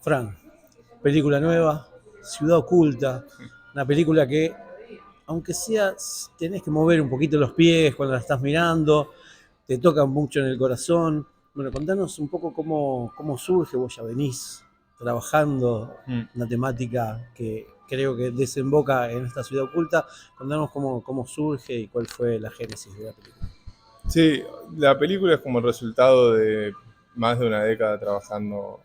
Fran, película nueva, Ciudad Oculta, una película que, aunque sea, tenés que mover un poquito los pies cuando la estás mirando, te toca mucho en el corazón. Bueno, contanos un poco cómo surge, vos ya venís trabajando Mm. una temática que creo que desemboca en esta Ciudad Oculta. Contanos cómo surge y cuál fue la génesis de la película. Sí, la película es como el resultado de más de una década trabajando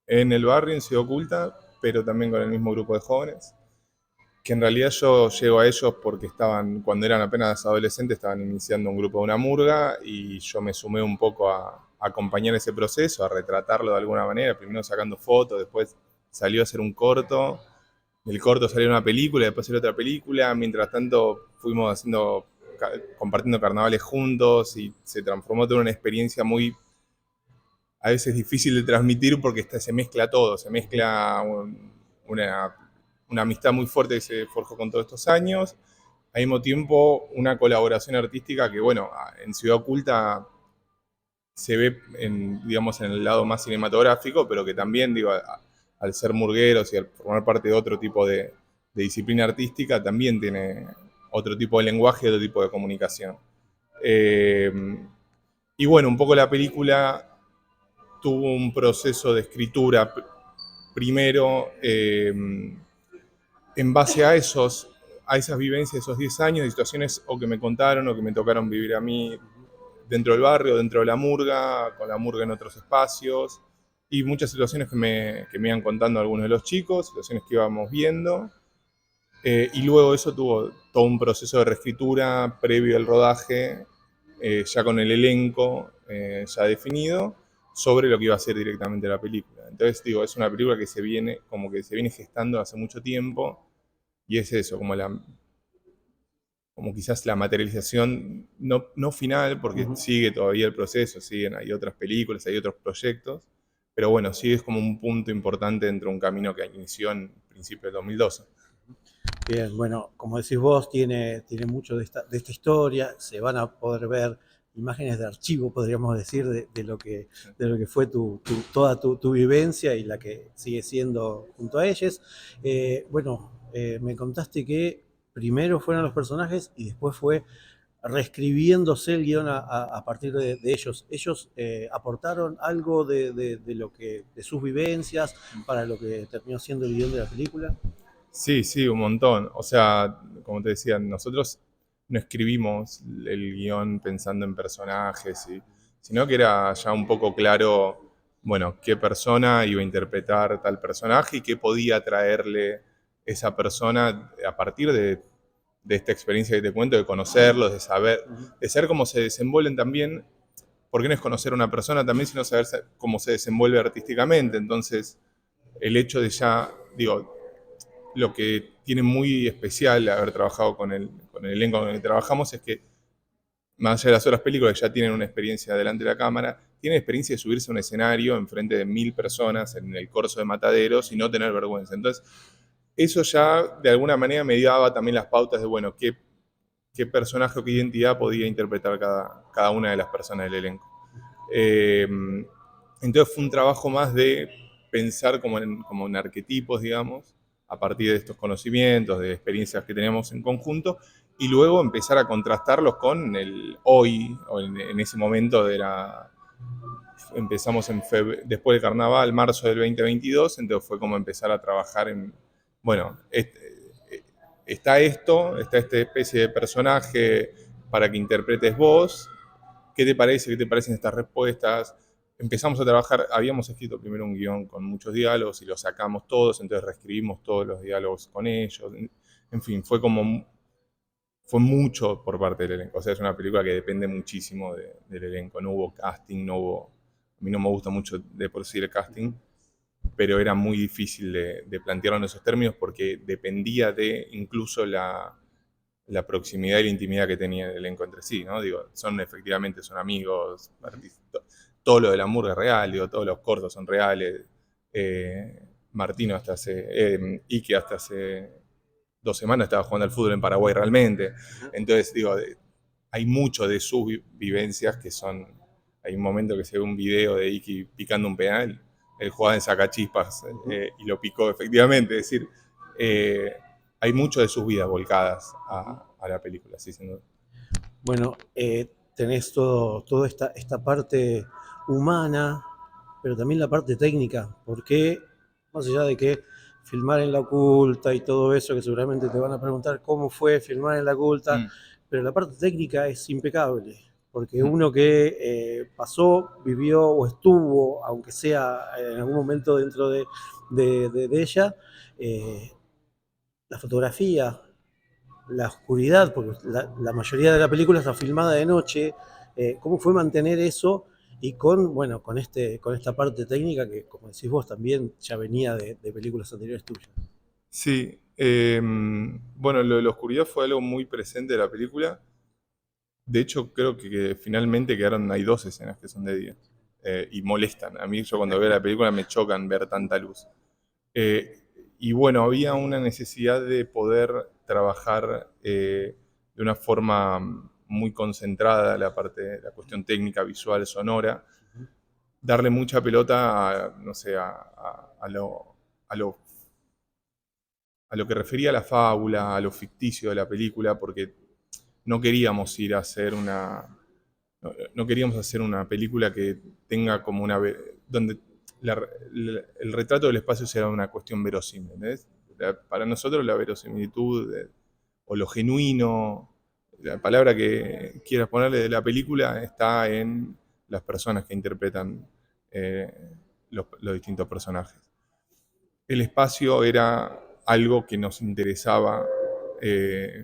en el barrio, en Ciudad Oculta, pero también con el mismo grupo de jóvenes, que en realidad yo llego a ellos porque cuando eran apenas adolescentes, estaban iniciando un grupo de una murga y yo me sumé un poco a acompañar ese proceso, a retratarlo de alguna manera, primero sacando fotos, después salió a hacer un corto, del corto salió una película, después salió otra película, mientras tanto fuimos compartiendo carnavales juntos y se transformó toda una experiencia muy, a veces difícil de transmitir porque se mezcla todo, se mezcla una amistad muy fuerte que se forjó con todos estos años, al mismo tiempo una colaboración artística que, bueno, en Ciudad Oculta se ve, digamos, en el lado más cinematográfico, pero que también, digo, al ser murgueros y al formar parte de otro tipo de disciplina artística, también tiene otro tipo de lenguaje, otro tipo de comunicación. Eh, y bueno, un poco la película tuvo un proceso de escritura primero en base a esas vivencias, esos 10 años, de situaciones o que me contaron o que me tocaron vivir a mí dentro del barrio, dentro de la murga, con la murga en otros espacios, y muchas situaciones que me iban contando algunos de los chicos, situaciones que íbamos viendo, y luego eso tuvo todo un proceso de reescritura previo al rodaje, ya con el elenco ya definido, sobre lo que iba a ser directamente la película. Entonces, digo, es una película que se viene gestando hace mucho tiempo, y es eso, como quizás la materialización no final, porque Ujú. sigue todavía el proceso, hay otras películas, hay otros proyectos, pero bueno, sí es como un punto importante dentro de un camino que inició en principio del 2012. Bien, bueno, como decís vos, tiene mucho de esta historia, se van a poder ver imágenes de archivo, podríamos decir, de lo que fue toda tu vivencia y la que sigue siendo junto a ellos. Bueno, me contaste que primero fueron los personajes y después fue reescribiéndose el guión a partir de ellos. Ellos aportaron algo de sus vivencias para lo que terminó siendo el guión de la película. Sí, sí, un montón. O sea, como te decía, nosotros no escribimos el guión pensando en personajes, sino que era ya un poco claro, bueno, qué persona iba a interpretar tal personaje y qué podía traerle esa persona a partir de esta experiencia que te cuento, de conocerlos, de saber, de saber cómo se desenvuelven también, porque no es conocer a una persona también, sino saber cómo se desenvuelve artísticamente. Entonces, el hecho de ya, digo, lo que tiene muy especial haber trabajado con el elenco con el que trabajamos es que, más allá de las otras películas que ya tienen una experiencia delante de la cámara, tienen experiencia de subirse a un escenario en frente de 1000 personas en el corso de Mataderos y no tener vergüenza. Entonces, eso ya de alguna manera me daba también las pautas de, bueno, qué personaje o qué identidad podía interpretar cada una de las personas del elenco. Eh, entonces fue un trabajo más de pensar como en arquetipos, digamos, a partir de estos conocimientos, de experiencias que teníamos en conjunto, y luego empezar a contrastarlos con el hoy, o en ese momento empezamos después del carnaval, marzo del 2022, entonces fue como empezar a trabajar bueno, está esta especie de personaje para que interpretes vos, ¿qué te parece? ¿Qué te parecen estas respuestas? Empezamos a trabajar, habíamos escrito primero un guión con muchos diálogos y los sacamos todos, entonces reescribimos todos los diálogos con ellos. En fin, fue mucho por parte del elenco. O sea, es una película que depende muchísimo del elenco. No hubo casting, a mí no me gusta mucho de por sí el casting, pero era muy difícil de plantearlo en esos términos porque dependía de incluso la proximidad y la intimidad que tenía el elenco entre sí, ¿no? Digo, efectivamente son amigos, todo lo de la murga es real, digo, todos los cortos son reales. Martino Ike hasta hace 2 semanas estaba jugando al fútbol en Paraguay realmente. Entonces, digo, hay mucho de sus vivencias que son. Hay un momento que se ve un video de Iki picando un penal jugaba en sacachispas y lo picó efectivamente. Es decir, hay mucho de sus vidas volcadas a la película, sí, sin duda. Bueno, tenés toda esta parte humana, pero también la parte técnica, porque más allá de que filmar en la oculta y todo eso, que seguramente te van a preguntar cómo fue filmar en la oculta, pero la parte técnica es impecable, porque uno que pasó, vivió o estuvo, aunque sea en algún momento dentro de ella, la fotografía, la oscuridad, porque la mayoría de la película está filmada de noche, cómo fue mantener eso y bueno, con esta parte técnica que, como decís vos, también ya venía de películas anteriores tuyas. Sí, bueno, lo de la oscuridad fue algo muy presente de la película. De hecho, creo que finalmente hay 2 escenas que son de día y molestan. A mí, yo cuando veo la película me chocan ver tanta luz. Eh, y bueno, había una necesidad de poder trabajar de una forma muy concentrada la cuestión técnica, visual, sonora, darle mucha pelota a, no sé, a lo, a lo que refería a la fábula, a lo ficticio de la película, porque no queríamos ir a hacer no queríamos hacer una película que tenga como donde el retrato del espacio sea una cuestión verosímil. ¿Entendés? Para nosotros la verosimilitud o lo genuino, la palabra que quieras ponerle de la película está en las personas que interpretan los distintos personajes. El espacio era algo que nos interesaba,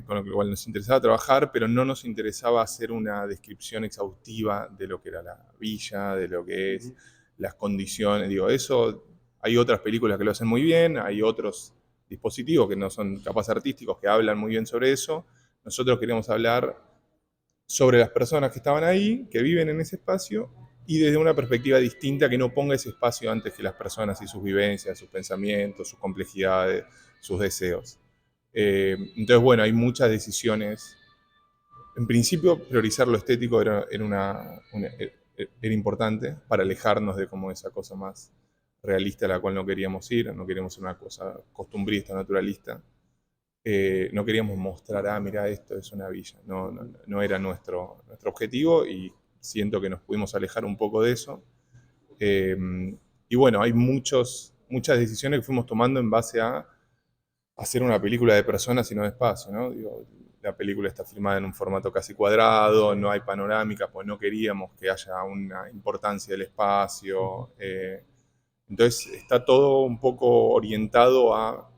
con lo cual nos interesaba trabajar, pero no nos interesaba hacer una descripción exhaustiva de lo que era la villa, de lo que es las condiciones. Digo, eso hay otras películas que lo hacen muy bien, hay otros dispositivos que no son capaz artísticos que hablan muy bien sobre eso. Nosotros queríamos hablar sobre las personas que estaban ahí, que viven en ese espacio, y desde una perspectiva distinta que no ponga ese espacio antes que las personas y sus vivencias, sus pensamientos, sus complejidades, sus deseos. Entonces, bueno, hay muchas decisiones. En principio, priorizar lo estético era importante para alejarnos de como esa cosa más realista a la cual no queríamos ir, no queríamos una cosa costumbrista, naturalista. No queríamos mostrar, mira, esto es una villa. No era nuestro objetivo y siento que nos pudimos alejar un poco de eso. Y bueno, hay muchas decisiones que fuimos tomando en base a hacer una película de personas y no de espacio, ¿no? Digo, la película está filmada en un formato casi cuadrado, no hay panorámica, pues no queríamos que haya una importancia del espacio. Entonces está todo un poco orientado a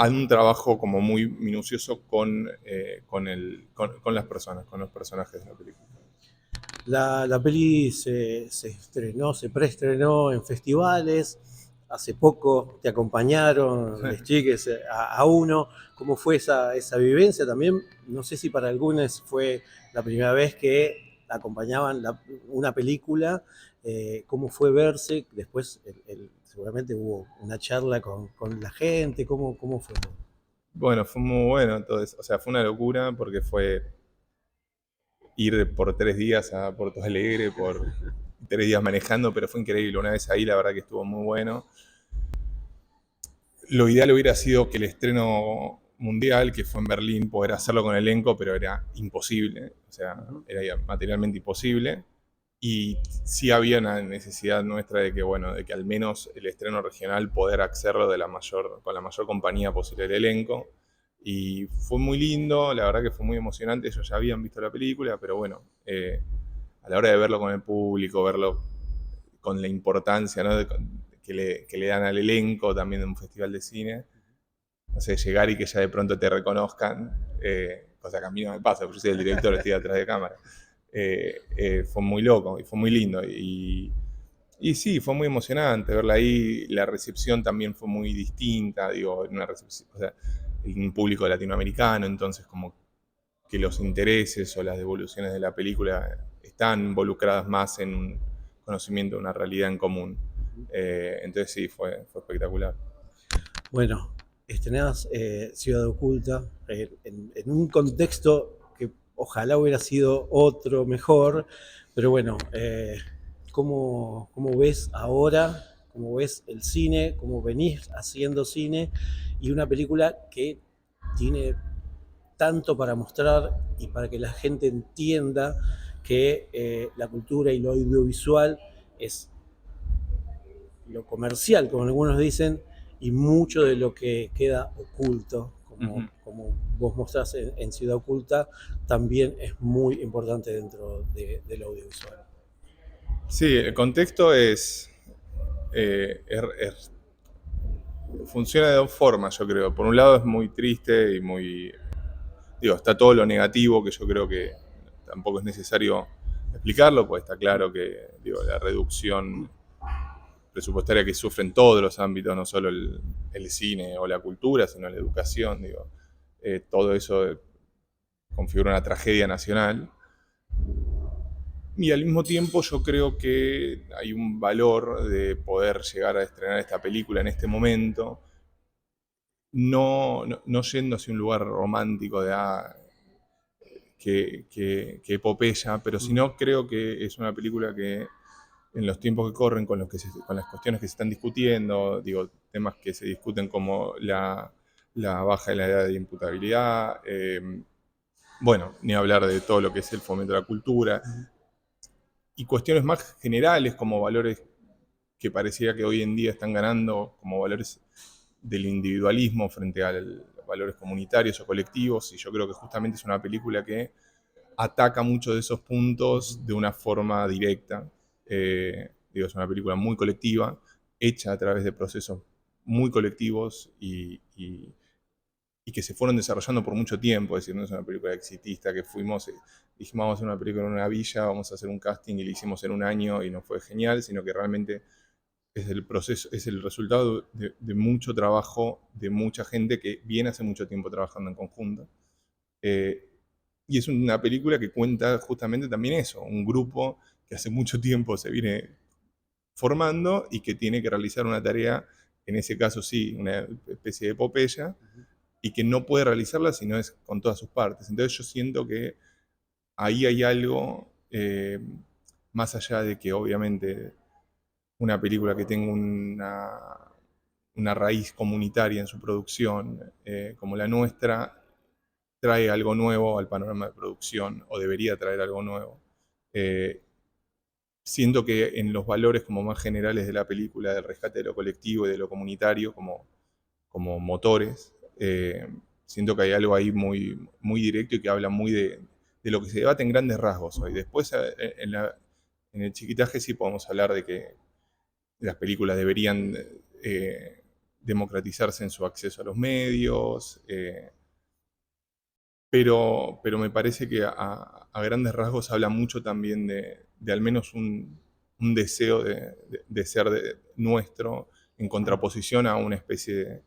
un trabajo como muy minucioso con las personas, con los personajes de la película. La peli se preestrenó en festivales. Hace poco te acompañaron les chiques a uno. ¿Cómo fue esa vivencia también? No sé si para algunos fue la primera vez que acompañaban una película. ¿Cómo fue verse? Después seguramente hubo una charla con la gente. ¿Cómo fue todo? Bueno, fue muy bueno todo eso. O sea, fue una locura porque fue ir por 3 días a Porto Alegre, por 3 días manejando, pero fue increíble. Una vez ahí, la verdad que estuvo muy bueno. Lo ideal hubiera sido que el estreno mundial, que fue en Berlín, poder hacerlo con elenco, pero era imposible. O sea, era materialmente imposible. Y sí había una necesidad nuestra de que, bueno, de que al menos el estreno regional poder hacerlo con la mayor compañía posible del elenco. Y fue muy lindo, la verdad que fue muy emocionante. Ellos ya habían visto la película, pero bueno, a la hora de verlo con el público, verlo con la importancia, ¿no? que le dan al elenco también de un festival de cine, no sé, llegar y que ya de pronto te reconozcan, cosa que a mí no me pasa, porque yo soy el director, estoy atrás de cámara. Fue muy loco y fue muy lindo. Y sí, fue muy emocionante verla ahí. La recepción también fue muy distinta, digo, una recepción, o sea, un público latinoamericano, entonces como que los intereses o las devoluciones de la película están involucradas más en un conocimiento de una realidad en común. Entonces sí, fue espectacular. Bueno, estrenás Ciudad Oculta en un contexto que ojalá hubiera sido otro, mejor, pero bueno, cómo ves ahora, cómo ves el cine, cómo venís haciendo cine y una película que tiene tanto para mostrar y para que la gente entienda que la cultura y lo audiovisual es lo comercial, como algunos dicen, y mucho de lo que queda oculto, Ujú. como vos mostrás en Ciudad Oculta, también es muy importante dentro del audiovisual. Sí, el contexto funciona de dos formas, yo creo. Por un lado es muy triste y muy, digo, está todo lo negativo que yo creo que tampoco es necesario explicarlo, pues está claro que, digo, la reducción presupuestaria que sufren todos los ámbitos, no solo el cine o la cultura, sino la educación, digo, todo eso configura una tragedia nacional. Y al mismo tiempo yo creo que hay un valor de poder llegar a estrenar esta película en este momento, no yendo hacia un lugar romántico de que epopeya, pero sino creo que es una película que en los tiempos que corren, con las cuestiones que se están discutiendo, digo, temas que se discuten como la baja de la edad de imputabilidad, bueno, ni hablar de todo lo que es el fomento de la cultura, y cuestiones más generales como valores que pareciera que hoy en día están ganando, como valores del individualismo frente a los valores comunitarios o colectivos, y yo creo que justamente es una película que ataca muchos de esos puntos de una forma directa. Digo, es una película muy colectiva, hecha a través de procesos muy colectivos y que se fueron desarrollando por mucho tiempo. Es decir, no es una película exitista que fuimos, dijimos vamos a hacer una película en una villa, vamos a hacer un casting y lo hicimos en un año y nos fue genial, sino que realmente es el proceso, es el resultado de mucho trabajo de mucha gente que viene hace mucho tiempo trabajando en conjunto. Eh, y es una película que cuenta justamente también eso, un grupo que hace mucho tiempo se viene formando y que tiene que realizar una tarea, en ese caso sí, una especie de epopeya, y que no puede realizarla si no es con todas sus partes. Entonces yo siento que ahí hay algo, más allá de que obviamente una película que tenga una raíz comunitaria en su producción, como la nuestra, trae algo nuevo al panorama de producción, o debería traer algo nuevo. Eh, Siento que en los valores como más generales de la película, del rescate de lo colectivo y de lo comunitario como motores, siento que hay algo ahí muy directo y que habla muy de lo que se debate en grandes rasgos hoy. Después, en el chiquitaje sí podemos hablar de que las películas deberían democratizarse en su acceso a los medios, pero me parece que a grandes rasgos habla mucho también de al menos un deseo de ser nuestro en contraposición a una especie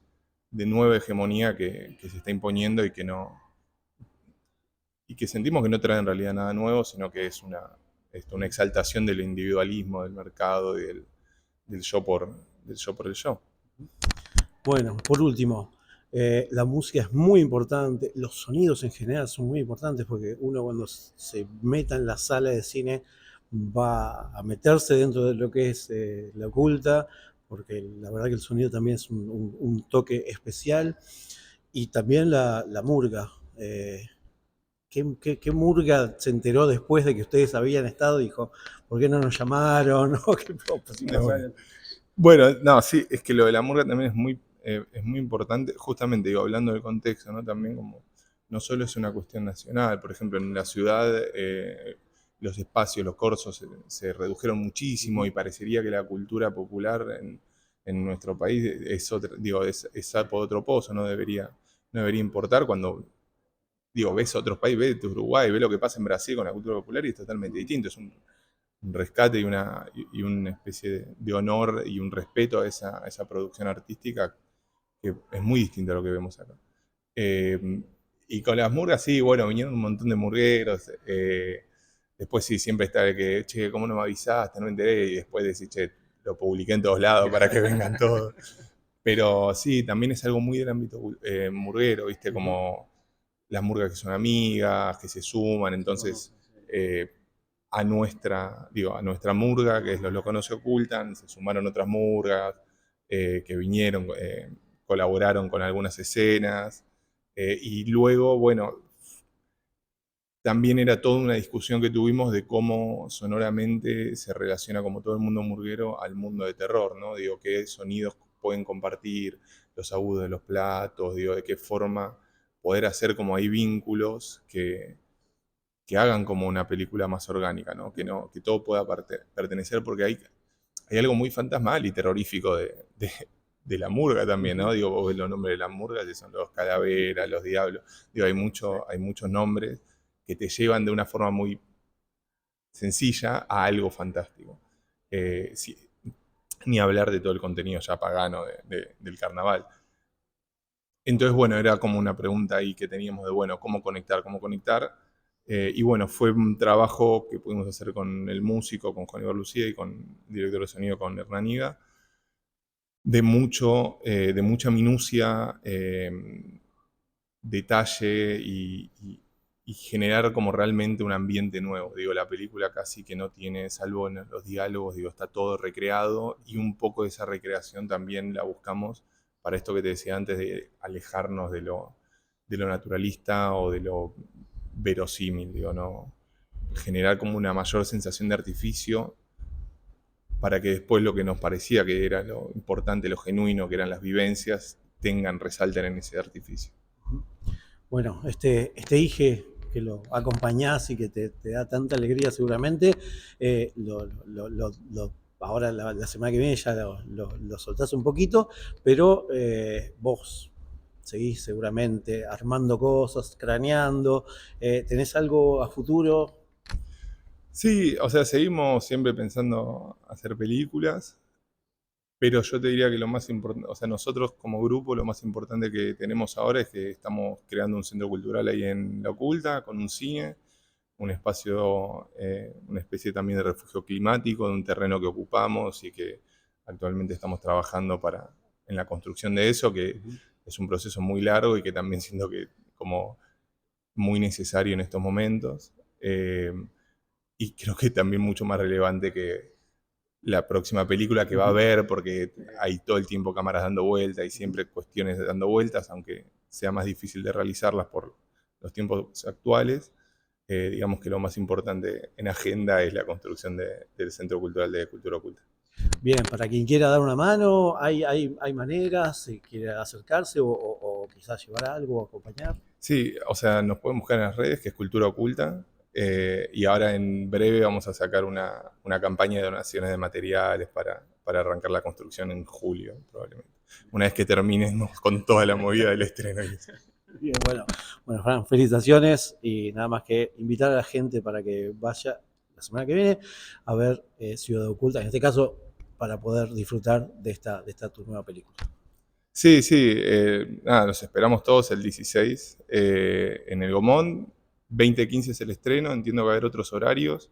de nueva hegemonía que se está imponiendo y que sentimos que no trae en realidad nada nuevo, sino que es una exaltación del individualismo, del mercado y del yo por el yo. Bueno, por último, la música es muy importante, los sonidos en general son muy importantes porque uno cuando se meta en la sala de cine va a meterse dentro de lo que es la oculta, porque la verdad que el sonido también es un toque especial, y también la murga. ¿Qué murga se enteró después de que ustedes habían estado? Dijo, ¿por qué no nos llamaron? Bueno, no, sí, es que lo de la murga también es muy importante, justamente digo, hablando del contexto, ¿no? También como no solo es una cuestión nacional, por ejemplo, en la ciudad los espacios, los corsos se redujeron muchísimo y parecería que la cultura popular en nuestro país es otra, digo, es sapo de otro pozo, no debería importar cuando, digo, ves otros países, ves Uruguay, ves lo que pasa en Brasil con la cultura popular y es totalmente distinto, es un rescate y una especie de honor y un respeto a esa producción artística que es muy distinto a lo que vemos acá. Y con las murgas, sí, bueno, vinieron un montón de murgueros. Después sí, siempre está el que, che, ¿cómo no me avisaste? No me enteré. Y después decís, che, lo publiqué en todos lados para que vengan todos. Pero sí, también es algo muy del ámbito murguero, ¿viste? Como las murgas que son amigas, que se suman. Entonces, a nuestra murga, que es Los Locos No Se Ocultan. Se sumaron otras murgas que vinieron, colaboraron con algunas escenas, y luego, bueno, también era toda una discusión que tuvimos de cómo sonoramente se relaciona, como todo el mundo murguero, al mundo de terror, ¿no? Digo, qué sonidos pueden compartir, los agudos de los platos, digo, de qué forma poder hacer como ahí vínculos que hagan como una película más orgánica, ¿no? Que todo pueda pertenecer, porque hay algo muy fantasmal y terrorífico de la murga también, ¿no? Digo, vos ves los nombres de la murga, que son los calaveras, los diablos. Digo, hay muchos nombres que te llevan de una forma muy sencilla a algo fantástico. Ni hablar de todo el contenido ya pagano del carnaval. Entonces, bueno, era como una pregunta ahí que teníamos de, bueno, ¿cómo conectar? Y bueno, fue un trabajo que pudimos hacer con el músico, con Juan Igor Lucía, y con el director de sonido, con Hernán Higa, de mucha minucia, detalle y generar como realmente un ambiente nuevo. Digo, la película casi que no tiene, salvo en los diálogos, digo, está todo recreado, y un poco de esa recreación también la buscamos para esto que te decía antes, de alejarnos de lo naturalista o de lo verosímil, digo, ¿no? Generar como una mayor sensación de artificio, para que después lo que nos parecía que era lo importante, lo genuino, que eran las vivencias, resalten en ese artificio. Bueno, este Ige que lo acompañás y que te da tanta alegría seguramente, ahora la semana que viene ya lo soltás un poquito, pero vos seguís seguramente armando cosas, craneando. ¿Tenés algo a futuro? Sí, o sea, seguimos siempre pensando hacer películas, pero yo te diría que lo más importante, o sea, nosotros como grupo, lo más importante que tenemos ahora es que estamos creando un centro cultural ahí en La Oculta, con un cine, un espacio, una especie también de refugio climático, de un terreno que ocupamos y que actualmente estamos trabajando en la construcción de eso, que es un proceso muy largo y que también siento que como muy necesario en estos momentos. Y creo que también mucho más relevante que la próxima película que va a haber, porque hay todo el tiempo cámaras dando vueltas y siempre cuestiones dando vueltas, aunque sea más difícil de realizarlas por los tiempos actuales. Digamos que lo más importante en agenda es la construcción del Centro Cultural de Cultura Oculta. Bien, para quien quiera dar una mano, hay maneras, si quiere acercarse o quizás llevar algo o acompañar. Sí, o sea, nos pueden buscar en las redes, que es Cultura Oculta, y ahora en breve vamos a sacar una campaña de donaciones de materiales para arrancar la construcción en julio, probablemente. Una vez que terminemos con toda la movida del estreno. Bien, bueno, Fran, felicitaciones, y nada más que invitar a la gente para que vaya la semana que viene a ver Ciudad Oculta, en este caso, para poder disfrutar de esta tu nueva película. Sí, nada, los esperamos todos el 16 en el Gomón. 20:15 es el estreno, entiendo que va a haber otros horarios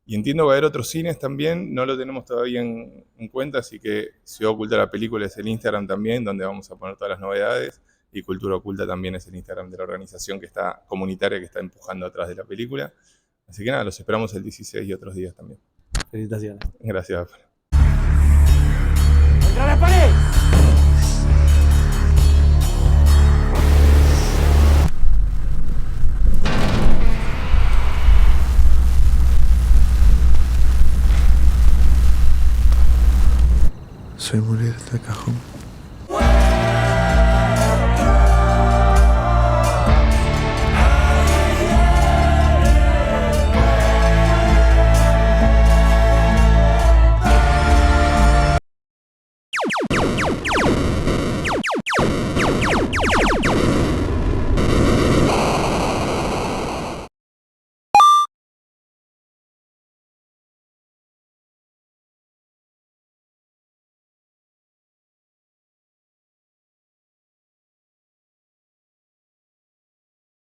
y entiendo que va a haber otros cines también, no lo tenemos todavía en cuenta, así que Ciudad Oculta la película es el Instagram también, donde vamos a poner todas las novedades, y Cultura Oculta también es el Instagram de la organización comunitaria que está empujando atrás de la película. Así que nada, los esperamos el 16 y otros días también. Felicitaciones. Gracias. ¡Contra la pared! Soy Muriel del Cajón.